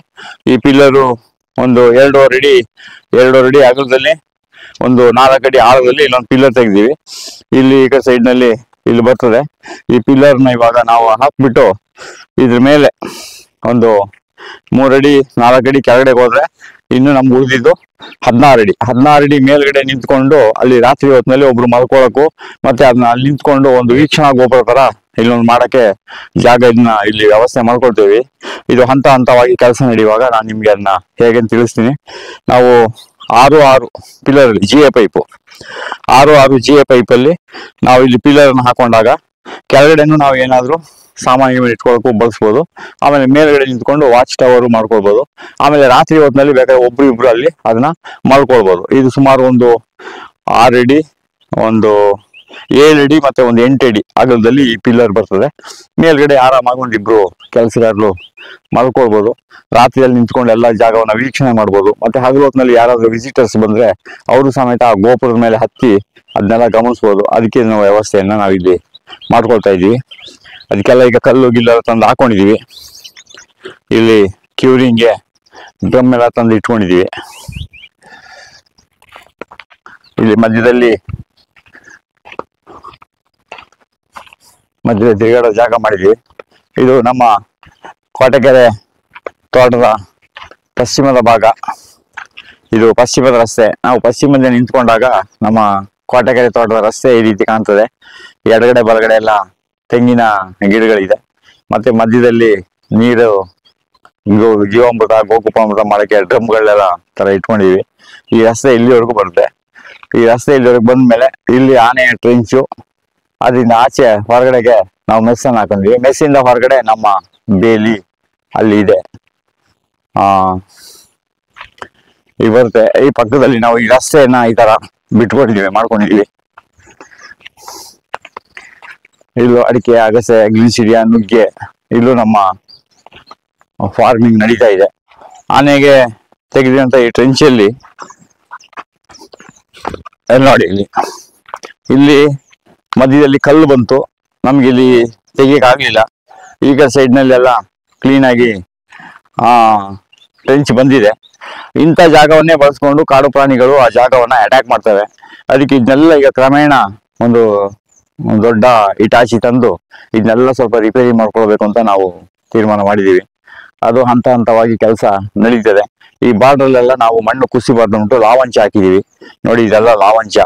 ಈ ಪಿಲ್ಲರು ಒಂದು 2.5 ಅಡಿ ಅಗಲದಲ್ಲಿ ಒಂದು 4 ಅಡಿ ಆಳದಲ್ಲಿ ಇಲ್ಲೊಂದು ಪಿಲ್ಲರ್ ತೆಗೆದಿವಿ. ಇಲ್ಲಿ ಈಗ ಸೈಡ್ ನಲ್ಲಿ ಇಲ್ಲಿ ಬರ್ತದೆ. ಈ ಪಿಲ್ಲರ್ನ ಇವಾಗ ನಾವು ಹಾಕ್ಬಿಟ್ಟು ಇದ್ರ ಮೇಲೆ ಒಂದು 3 ಅಡಿ 4 ಅಡಿ ಕೆಳಗಡೆ ಹೋದ್ರೆ ಇನ್ನು ನಮ್ಗೆ ಉಳಿದಿದ್ದು 16 ಅಡಿ ಮೇಲ್ಗಡೆ ನಿಂತ್ಕೊಂಡು ಅಲ್ಲಿ ರಾತ್ರಿ ಹೊತ್ತಿನಲ್ಲಿ ಒಬ್ರು ಮಲ್ಕೊಳಕ್ಕೂ ಮತ್ತೆ ಅದನ್ನ ಅಲ್ಲಿ ನಿಂತ್ಕೊಂಡು ಒಂದು ವೀಕ್ಷಣಾ ಗೋಪುರ ತರ ಇಲ್ಲೊಂದು ಮಾಡಕ್ಕೆ ಜಾಗ ಇದನ್ನ ಇಲ್ಲಿ ವ್ಯವಸ್ಥೆ ಮಾಡ್ಕೊಳ್ತೇವಿ. ಇದು ಹಂತವಾಗಿ ಕೆಲಸ ನಡೆಯುವಾಗ ನಾನು ನಿಮ್ಗೆ ಅದನ್ನ ಹೇಗೆ ತಿಳಿಸ್ತೀನಿ. ನಾವು 6 ಪಿಲ್ಲರ್ GA ಪೈಪು 6 GA ಪೈಪಲ್ಲಿ ನಾವು ಇಲ್ಲಿ ಪಿಲ್ಲರ್ನ ಹಾಕೊಂಡಾಗ ಕೆಳಗಡೆನು ನಾವು ಏನಾದ್ರು ಸಾಮಾನ್ಯ ಇಟ್ಕೊಳಕ್ಕೂ ಬಳಸ್ಬೋದು. ಆಮೇಲೆ ಮೇಲ್ಗಡೆ ನಿಂತ್ಕೊಂಡು ವಾಚ್ ಟವರ್ ಮಾಡ್ಕೊಳ್ಬೋದು. ಆಮೇಲೆ ರಾತ್ರಿ ಹೊತ್ತಿನಲ್ಲಿ ಬೇಕಾದ್ರೆ ಒಬ್ರು ಅಲ್ಲಿ ಅದನ್ನ ಮಾಡ್ಕೊಳ್ಬೋದು. ಇದು ಸುಮಾರು ಒಂದು 6 ಅಡಿ, ಒಂದು 7 ಅಡಿ ಮತ್ತೆ ಒಂದು 8 ಅಡಿ ಅಗಲದಲ್ಲಿ ಈ ಪಿಲ್ಲರ್ ಬರ್ತದೆ. ಮೇಲ್ಗಡೆ ಆರಾಮಾಗಿ ಒಂದಿಬ್ರು ಕೆಲಸಗಾರರು ಮಲ್ಕೊಳ್ಬೋದು. ರಾತ್ರಿಯಲ್ಲಿ ನಿಂತ್ಕೊಂಡು ಎಲ್ಲ ಜಾಗವನ್ನ ವೀಕ್ಷಣೆ ಮಾಡ್ಬೋದು. ಮತ್ತೆ ಹಗಲು ಹೊತ್ತಿನಲ್ಲಿ ಯಾರಾದ್ರೂ ವಿಸಿಟರ್ಸ್ ಬಂದ್ರೆ ಅವರು ಸಮೇತ ಆ ಗೋಪುರದ ಮೇಲೆ ಹತ್ತಿ ಅದನ್ನೆಲ್ಲ ಗಮನಿಸ್ಬೋದು. ಅದಕ್ಕೆ ನಾವು ವ್ಯವಸ್ಥೆಯನ್ನ ನಾವಿಲ್ಲಿ ಮಾಡ್ಕೊಳ್ತಾ ಇದ್ದೀವಿ. ಅದಕ್ಕೆಲ್ಲ ಈಗ ಕಲ್ಲು ಗಿಲ್ಲೆಲ್ಲ ತಂದು ಹಾಕೊಂಡಿದೀವಿ. ಇಲ್ಲಿ ಕ್ಯೂರಿಂಗ್ಗೆ ಡ್ರಮ್ ಎಲ್ಲ ತಂದು ಇಟ್ಕೊಂಡಿದೀವಿ. ಇಲ್ಲಿ ಮಧ್ಯದಲ್ಲಿ ತಿರುಗಾಡೋ ಜಾಗ ಮಾಡಿದ್ವಿ. ಇದು ನಮ್ಮ ಕೋಟೆಕೆರೆ ತೋಟದ ಪಶ್ಚಿಮದ ಭಾಗ. ಇದು ಪಶ್ಚಿಮದ ರಸ್ತೆ. ನಾವು ಪಶ್ಚಿಮದಿಂದ ನಿಂತ್ಕೊಂಡಾಗ ನಮ್ಮ ಕೋಟೆಕೆರೆ ತೋಟದ ರಸ್ತೆ ಈ ರೀತಿ ಕಾಣ್ತದೆ. ಎಡಗಡೆ ಬಲಗಡೆ ಎಲ್ಲ ತೆಂಗಿನ ಗಿಡಗಳಿದೆ. ಮತ್ತೆ ಮಧ್ಯದಲ್ಲಿ ನೀರು ಜೀವಾಮೃತ ಗೋಕುಪಾಮೃತ ಮಾಡಕ್ಕೆ ಡ್ರಮ್ಗಳೆಲ್ಲ ತರ ಇಟ್ಕೊಂಡಿವಿ. ಈ ರಸ್ತೆ ಇಲ್ಲಿವರೆಗೂ ಬರುತ್ತೆ. ಈ ರಸ್ತೆ ಇಲ್ಲಿವರೆಗೂ ಬಂದ್ಮೇಲೆ ಇಲ್ಲಿ ಆನೆಯ ಟ್ರೆಂಚು, ಅದರಿಂದ ಆಚೆ ಹೊರಗಡೆಗೆ ನಾವು ಮೆಸ್ಸನ್ನು ಹಾಕೊಂಡಿವಿ. ಮೆಸ್ಸಿಂದ ಹೊರಗಡೆ ನಮ್ಮ ಬೇಲಿ ಅಲ್ಲಿ ಇದೆ. ಈಗ ಬರುತ್ತೆ. ಈ ಪಕ್ಕದಲ್ಲಿ ನಾವು ಈ ರಸ್ತೆಯನ್ನ ಈ ತರ ಮಾಡ್ಕೊಂಡಿದೀವಿ. ಇಲ್ಲೂ ಅಡಿಕೆ, ಅಗಸೆ, ಗ್ಲಿಸಿಡಿಯಾ, ನುಗ್ಗೆ, ಇಲ್ಲೂ ನಮ್ಮ ಫಾರ್ಮಿಂಗ್ ನಡೀತಾ ಇದೆ. ಆನೆಗೆ ತೆಗೆದಂತ ಈ ಟ್ರೆಂಚಲ್ಲಿ ನೋಡಿ, ಇಲ್ಲಿ ಮಧ್ಯದಲ್ಲಿ ಕಲ್ಲು ಬಂತು. ನಮ್ಗೆ ಇಲ್ಲಿ ತೆಗಿಯಕ್ ಆಗ್ಲಿಲ್ಲ. ಈಗ ಸೈಡ್ ನಲ್ಲೆಲ್ಲ ಕ್ಲೀನ್ ಆಗಿ ಟ್ರೆಂಚ್ ಬಂದಿದೆ. ಇಂಥ ಜಾಗವನ್ನೇ ಬಳಸ್ಕೊಂಡು ಕಾಡು ಪ್ರಾಣಿಗಳು ಆ ಜಾಗವನ್ನ ಅಟ್ಯಾಕ್ ಮಾಡ್ತವೆ. ಅದಕ್ಕೆ ಇದನ್ನೆಲ್ಲ ಈಗ ಕ್ರಮೇಣ ಒಂದು ದೊಡ್ಡ ಇಟಾಚಿ ತಂದು ಇದನ್ನೆಲ್ಲ ಸ್ವಲ್ಪ ರಿಪೇರಿ ಮಾಡ್ಕೊಳ್ಬೇಕು ಅಂತ ನಾವು ತೀರ್ಮಾನ ಮಾಡಿದೀವಿ. ಅದು ಹಂತ ಹಂತವಾಗಿ ಕೆಲಸ ನಡೀತದೆ. ಈ ಬಾರ್ಡ್ರಲ್ಲೆಲ್ಲ ನಾವು ಮಣ್ಣು ಕುಸಿಬಾರ್ದು ಅಂದ್ಬಿಟ್ಟು ಲಾವಂಚ ಹಾಕಿದೀವಿ. ನೋಡಿ, ಇದೆಲ್ಲ ಲಾವಂಚ.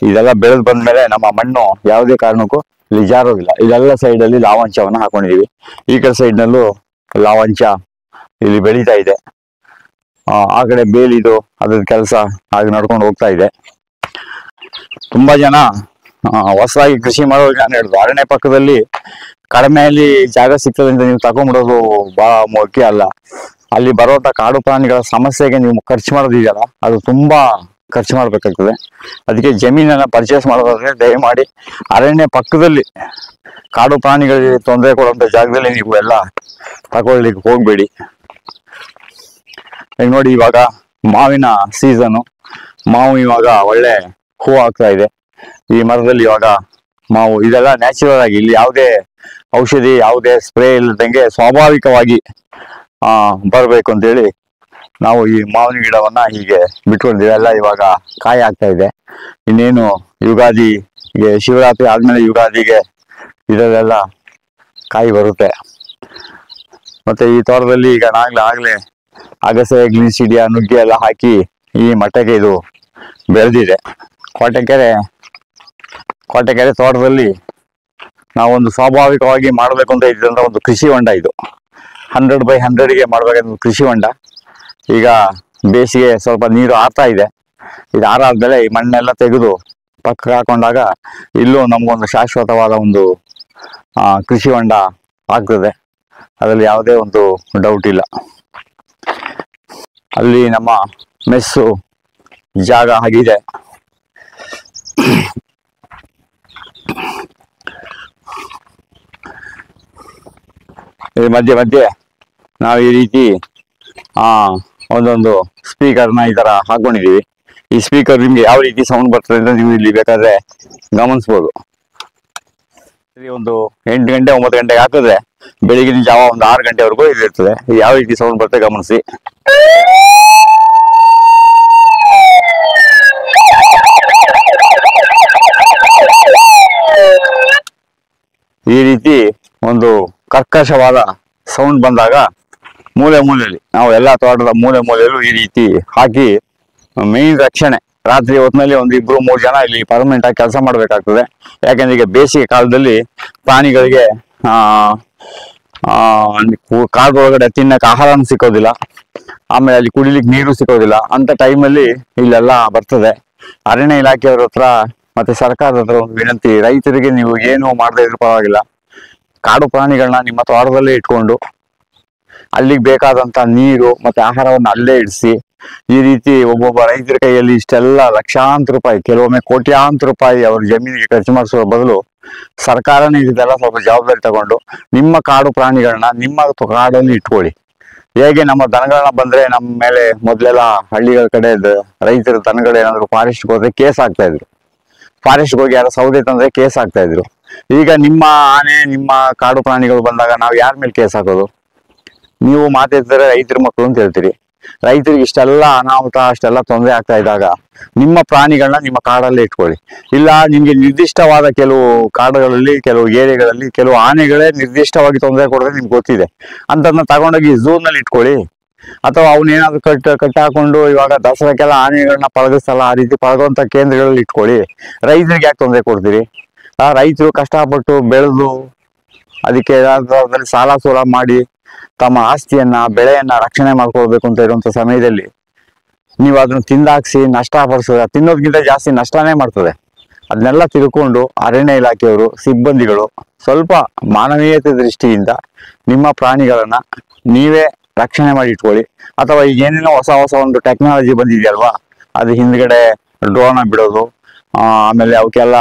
ಇದೆಲ್ಲ ಬೆಳೆದು ಬಂದ್ಮೇಲೆ ನಮ್ಮ ಮಣ್ಣು ಯಾವುದೇ ಕಾರಣಕ್ಕೂ ಇಲ್ಲಿ ಜಾರೋದಿಲ್ಲ. ಇದೆಲ್ಲ ಸೈಡ್ ಅಲ್ಲಿ ಲಾವಂಚವನ್ನ ಹಾಕೊಂಡಿದೀವಿ. ಈ ಕಡೆ ಸೈಡ್ ನಲ್ಲೂ ಲಾವಂಚ ಇಲ್ಲಿ ಬೆಳೀತಾ ಇದೆ. ಆ ಕಡೆ ಬೇಲಿದು ಅದ್ರ ಕೆಲಸ ಹಾಗೆ ನಡ್ಕೊಂಡು ಹೋಗ್ತಾ ಇದೆ. ತುಂಬಾ ಜನ ಹೊಸದಾಗಿ ಕೃಷಿ ಮಾಡೋರು ನಾನು ಹೇಳಿದ್ರು, ಅರಣ್ಯ ಪಕ್ಕದಲ್ಲಿ ಕಡಿಮೆಯಲ್ಲಿ ಜಾಗ ಸಿಗ್ತದೆ ಅಂತ ನೀವು ತಗೊಂಡ್ಬಿಡೋದು ಬಹಳ ಮುಖ್ಯ ಅಲ್ಲ. ಅಲ್ಲಿ ಬರುವಂತ ಕಾಡು ಪ್ರಾಣಿಗಳ ಸಮಸ್ಯೆಗೆ ನೀವು ಖರ್ಚು ಮಾಡೋದಿದೆಯಲ್ಲ, ಅದು ತುಂಬಾ ಖರ್ಚು ಮಾಡ್ಬೇಕಾಗ್ತದೆ. ಅದಕ್ಕೆ ಜಮೀನನ್ನ ಪರ್ಚೇಸ್ ಮಾಡೋದಾದ್ರೆ ದಯಮಾಡಿ ಅರಣ್ಯ ಪಕ್ಕದಲ್ಲಿ ಕಾಡು ಪ್ರಾಣಿಗಳಿಗೆ ತೊಂದರೆ ಕೊಡುವಂತ ಜಾಗದಲ್ಲಿ ನೀವು ಎಲ್ಲ ತಗೊಳ್ಳಿಕ್ಕೆ ಹೋಗ್ಬೇಡಿ. ಈಗ ನೋಡಿ, ಇವಾಗ ಮಾವಿನ ಸೀಸನು. ಮಾವು ಇವಾಗ ಒಳ್ಳೆ ಹೂ ಆಗ್ತಾ ಇದೆ. ಈ ಮರದಲ್ಲಿ ಇವಾಗ ಮಾವು ಇದೆಲ್ಲ ನ್ಯಾಚುರಲ್ ಆಗಿ, ಇಲ್ಲಿ ಯಾವುದೇ ಔಷಧಿ ಯಾವುದೇ ಸ್ಪ್ರೇ ಇಲ್ಲದಂಗೆ ಸ್ವಾಭಾವಿಕವಾಗಿ ಬರಬೇಕು ಅಂತೇಳಿ ನಾವು ಈ ಮಾವಿನ ಗಿಡವನ್ನ ಹೀಗೆ ಬಿಟ್ಕೊಂಡಿದ್ದೀವಿ. ಎಲ್ಲ ಇವಾಗ ಕಾಯಿ ಆಗ್ತಾ ಇದೆ. ಇನ್ನೇನು ಯುಗಾದಿಗೆ, ಶಿವರಾತ್ರಿ ಆದ್ಮೇಲೆ ಯುಗಾದಿಗೆ ಇದರಲ್ಲೆಲ್ಲ ಕಾಯಿ ಬರುತ್ತೆ. ಮತ್ತೆ ಈ ತೋಟದಲ್ಲಿ ಈಗ ಆಗ್ಲೇ ಅಗಸೆ, ಗ್ಲಿಸಿಡಿಯಾ, ನುಗ್ಗೆ ಎಲ್ಲ ಹಾಕಿ ಈ ಮಟ್ಟಕ್ಕೆ ಇದು ಬೆಳೆದಿದೆ. ಕೋಟೆಕೆರೆ ತೋಟದಲ್ಲಿ ನಾವೊಂದು ಸ್ವಾಭಾವಿಕವಾಗಿ ಮಾಡಬೇಕು ಅಂತ ಇದ್ದಂತ ಒಂದು ಕೃಷಿ ಹೊಂಡ ಇದು. 100x100ಗೆ ಮಾಡ್ಬೇಕಂತ ಕೃಷಿ ಹೊಂಡ. ಈಗ ಬೇಸಿಗೆ ಸ್ವಲ್ಪ ನೀರು ಆರ್ತಾ ಇದೆ. ಇದು ಆರಾದ್ಮೇಲೆ ಈ ಮಣ್ಣೆಲ್ಲ ತೆಗೆದು ಪಕ್ಕ ಹಾಕೊಂಡಾಗ ಇಲ್ಲೂ ನಮಗೊಂದು ಶಾಶ್ವತವಾದ ಒಂದು ಕೃಷಿ ಹೊಂಡ ಆಗ್ತದೆ. ಅದರಲ್ಲಿ ಯಾವುದೇ ಒಂದು ಡೌಟ್ ಇಲ್ಲ. ಅಲ್ಲಿ ನಮ್ಮ ಮೆಸ್ಸು ಜಾಗ ಆಗಿದೆ. ಮಧ್ಯೆ ಮಧ್ಯೆ ನಾವು ಈ ರೀತಿ ಒಂದೊಂದು ಸ್ಪೀಕರ್ನ ಈ ತರ ಹಾಕೊಂಡಿದೀವಿ. ಈ ಸ್ಪೀಕರ್ ನಿಮ್ಗೆ ಯಾವ ರೀತಿ ಸೌಂಡ್ ಬರ್ತದೆ ಅಂತ ನೀವು ಇಲ್ಲಿ ಬೇಕಾದ್ರೆ ಗಮನಿಸ್ಬೋದು. ಒಂದು 8 ಗಂಟೆ 9 ಗಂಟೆಗೆ ಹಾಕಿದ್ರೆ ಬೆಳಿಗಿನ ಜಾವ ಒಂದು 6 ಗಂಟೆವರೆಗೂ ಇದಿರ್ತದೆ. ಯಾವ ರೀತಿ ಸೌಂಡ್ ಬರ್ತದೆ ಗಮನಿಸಿ. ಈ ರೀತಿ ಒಂದು ಕರ್ಕಶವಾದ ಸೌಂಡ್ ಬಂದಾಗ ಮೂಲೆಯಲ್ಲಿ ನಾವು ಎಲ್ಲಾ ತೋಟದ ಮೂಲೆಯಲ್ಲೂ ಈ ರೀತಿ ಹಾಕಿ ಮೇನ್ ರಕ್ಷಣೆ. ರಾತ್ರಿ ಹೊತ್ತಿನಲ್ಲಿ 1-2-3 ಜನ ಇಲ್ಲಿ ಪರ್ಮನೆಂಟ್ ಆಗಿ ಕೆಲಸ ಮಾಡ್ಬೇಕಾಗ್ತದೆ. ಯಾಕಂದ್ರೆ ಈಗ ಬೇಸಿಗೆ ಕಾಲದಲ್ಲಿ ಪ್ರಾಣಿಗಳಿಗೆ ಕಾಡು ಒಳಗಡೆ ತಿನ್ನಕ್ಕೆ ಆಹಾರನೂ ಸಿಕ್ಕೋದಿಲ್ಲ, ಆಮೇಲೆ ಅಲ್ಲಿ ಕುಡಿಲಿಕ್ಕೆ ನೀರು ಸಿಕ್ಕೋದಿಲ್ಲ. ಅಂತ ಟೈಮಲ್ಲಿ ಇಲ್ಲೆಲ್ಲ ಬರ್ತದೆ. ಅರಣ್ಯ ಇಲಾಖೆಯವ್ರ ಹತ್ರ ಮತ್ತೆ ಸರ್ಕಾರದ ಹತ್ರ ಒಂದು ವಿನಂತಿ, ರೈತರಿಗೆ ನೀವು ಏನು ಮಾಡದೇ ಇದ್ರೂ ಪರವಾಗಿಲ್ಲ, ಕಾಡು ಪ್ರಾಣಿಗಳನ್ನ ನಿಮ್ಮ ತೋಟದಲ್ಲೇ ಇಟ್ಕೊಂಡು ಅಲ್ಲಿಗೆ ಬೇಕಾದಂತ ನೀರು ಮತ್ತೆ ಆಹಾರವನ್ನು ಅಲ್ಲೇ ಇಡಿಸಿ. ಈ ರೀತಿ ಒಬ್ಬೊಬ್ಬ ರೈತರ ಕೈಯಲ್ಲಿ ಇಷ್ಟೆಲ್ಲ ಲಕ್ಷಾಂತರ ರೂಪಾಯಿ, ಕೆಲವೊಮ್ಮೆ ಕೋಟ್ಯಾಂತರ ರೂಪಾಯಿ ಅವ್ರ ಜಮೀನಿಗೆ ಖರ್ಚು ಮಾಡಿಸುವ ಬದಲು ಸರ್ಕಾರನೇ ಇದೆಲ್ಲ ಸ್ವಲ್ಪ ಜವಾಬ್ದಾರಿ ತಗೊಂಡು ನಿಮ್ಮ ಕಾಡು ಪ್ರಾಣಿಗಳನ್ನ ನಿಮ್ಮ ಕಾಡಲ್ಲಿ ಇಟ್ಕೊಳ್ಳಿ. ಹೇಗೆ ನಮ್ಮ ದನಗಳನ್ನ ಬಂದ್ರೆ ನಮ್ಮ ಮೇಲೆ ಮೊದಲೆಲ್ಲ ಹಳ್ಳಿಗಳ ಕಡೆ ರೈತರ ದನಗಳು ಏನಾದ್ರು ಫಾರೆಸ್ಟ್ಗೆ ಹೋದ್ರೆ ಕೇಸ್ ಆಗ್ತಾ ಇದ್ರು. ಫಾರೆಸ್ಟ್ಗೆ ಹೋಗಿ ಯಾರೋ ಸೌದೆ ತಂದ್ರೆ ಕೇಸ್ ಆಗ್ತಾ ಇದ್ರು. ಈಗ ನಿಮ್ಮ ಆನೆ, ನಿಮ್ಮ ಕಾಡು ಪ್ರಾಣಿಗಳು ಬಂದಾಗ ನಾವು ಯಾರ ಮೇಲೆ ಕೇಸ್ ಹಾಕೋದು? ನೀವು ಮಾತಾಡ್ತಾರೆ ರೈತರ ಮಕ್ಕಳು ಅಂತ ಹೇಳ್ತೀರಿ. ರೈತರಿಗೆ ಇಷ್ಟೆಲ್ಲ ಅನಾಹುತ, ಅಷ್ಟೆಲ್ಲ ತೊಂದರೆ ಆಗ್ತಾ ಇದ್ದಾಗ ನಿಮ್ಮ ಪ್ರಾಣಿಗಳನ್ನ ನಿಮ್ಮ ಕಾಡಲ್ಲೇ ಇಟ್ಕೊಳ್ಳಿ. ಇಲ್ಲ ನಿಮ್ಗೆ ನಿರ್ದಿಷ್ಟವಾದ ಕೆಲವು ಕಾಡುಗಳಲ್ಲಿ, ಕೆಲವು ಏರಿಯಾಗಳಲ್ಲಿ ಕೆಲವು ಆನೆಗಳೇ ನಿರ್ದಿಷ್ಟವಾಗಿ ತೊಂದರೆ ಕೊಡೋದ್ರೆ ನಿಮ್ಗೆ ಗೊತ್ತಿದೆ, ಅಂತದನ್ನ ತಗೊಂಡೋಗಿ ಝೂನಲ್ಲಿ ಇಟ್ಕೊಳ್ಳಿ. ಅಥವಾ ಅವನೇನಾದ್ರು ಕಟ್ಟಿ ಹಾಕೊಂಡು ಇವಾಗ ದಸರಾಕ್ಕೆಲ್ಲ ಆನೆಗಳನ್ನ ಪಳಗಿಸ್ತಲ್ಲ, ಆ ರೀತಿ ಪಳಗುವಂತ ಕೇಂದ್ರಗಳಲ್ಲಿ ಇಟ್ಕೊಳ್ಳಿ. ರೈತರಿಗೆ ಯಾಕೆ ತೊಂದರೆ ಕೊಡ್ತೀರಿ? ರೈತರು ಕಷ್ಟಪಟ್ಟು ಬೆಳೆದು ಅದಕ್ಕೆ ಏನಾದ್ರೂ ಸಾಲ ಸೂಲ ಮಾಡಿ ತಮ್ಮ ಆಸ್ತಿಯನ್ನ, ಬೆಳೆಯನ್ನ ರಕ್ಷಣೆ ಮಾಡ್ಕೊಳ್ಬೇಕು ಅಂತ ಇರುವಂತ ಸಮಯದಲ್ಲಿ ನೀವು ಅದನ್ನ ತಿಂದಾಕ್ಸಿ ನಷ್ಟ ಪಡಿಸೋದ, ತಿನ್ನೋದಕ್ಕಿಂತ ಜಾಸ್ತಿ ನಷ್ಟನೇ ಮಾಡ್ತದೆ. ಅದನ್ನೆಲ್ಲ ತಿಳ್ಕೊಂಡು ಅರಣ್ಯ ಇಲಾಖೆಯವರು, ಸಿಬ್ಬಂದಿಗಳು ಸ್ವಲ್ಪ ಮಾನವೀಯತೆ ದೃಷ್ಟಿಯಿಂದ ನಿಮ್ಮ ಪ್ರಾಣಿಗಳನ್ನ ನೀವೇ ರಕ್ಷಣೆ ಮಾಡಿ ಇಟ್ಕೊಳ್ಳಿ. ಅಥವಾ ಈಗ ಏನೇನೋ ಹೊಸ ಒಂದು ಟೆಕ್ನಾಲಜಿ ಬಂದಿದೆಯಲ್ವಾ, ಅದು ಹಿಂದ್ಗಡೆ ಡ್ರೋನ್ ಬಿಡೋದು, ಆಮೇಲೆ ಅವಕ್ಕೆಲ್ಲ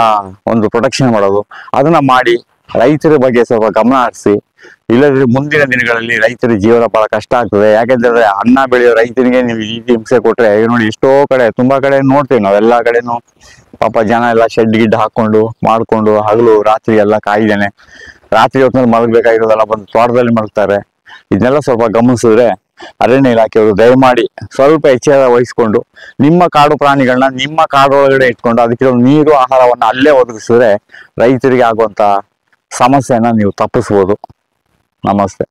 ಒಂದು ಪ್ರೊಟೆಕ್ಷನ್ ಮಾಡೋದು, ಅದನ್ನ ಮಾಡಿ ರೈತರ ಬಗ್ಗೆ ಸ್ವಲ್ಪ ಗಮನ ಹರಿಸಿ. ಇಲ್ಲದ್ರೆ ಮುಂದಿನ ದಿನಗಳಲ್ಲಿ ರೈತರ ಜೀವನ ಬಹಳ ಕಷ್ಟ ಆಗ್ತದೆ. ಯಾಕೆಂದ್ರೆ ಅನ್ನ ಬೆಳೆಯೋ ರೈತನಿಗೆ ನೀವು ಈ ರೀತಿ ಹಿಂಸೆ ಕೊಟ್ರೆ, ನೋಡಿ ಎಷ್ಟೋ ಕಡೆ, ತುಂಬಾ ಕಡೆ ನೋಡ್ತೀವಿ ನಾವು. ಎಲ್ಲಾ ಕಡೆನೂ ಪಾಪ ಜನ ಎಲ್ಲ ಶೆಡ್ ಗಿಡ್ ಹಾಕೊಂಡು ಮಾಡ್ಕೊಂಡು ಹಗಲು ರಾತ್ರಿ ಎಲ್ಲ ಕಾಯ್ದೇನೆ, ರಾತ್ರಿ ಹೊತ್ತಿನಲ್ಲಿ ಮಲಗಬೇಕಾಗಿರೋದೆಲ್ಲ ಬಂದು ತೋಟದಲ್ಲಿ ಮಲಗ್ತಾರೆ. ಇದನ್ನೆಲ್ಲ ಸ್ವಲ್ಪ ಗಮನಿಸಿದ್ರೆ ಅರಣ್ಯ ಇಲಾಖೆಯವರು ದಯಮಾಡಿ ಸ್ವಲ್ಪ ಎಚ್ಚರ ವಹಿಸ್ಕೊಂಡು ನಿಮ್ಮ ಕಾಡು ಪ್ರಾಣಿಗಳನ್ನ ನಿಮ್ಮ ಕಾಡು ಒಳಗಡೆ ಇಟ್ಕೊಂಡು ಅದಕ್ಕೆ ನೀರು, ಆಹಾರವನ್ನ ಅಲ್ಲೇ ಒದಗಿಸಿದ್ರೆ ರೈತರಿಗೆ ಆಗುವಂತ ಸಮಸ್ಯೆನ ನೀವು ತಪ್ಪಿಸ್ಬೋದು. ನಮಸ್ತೆ.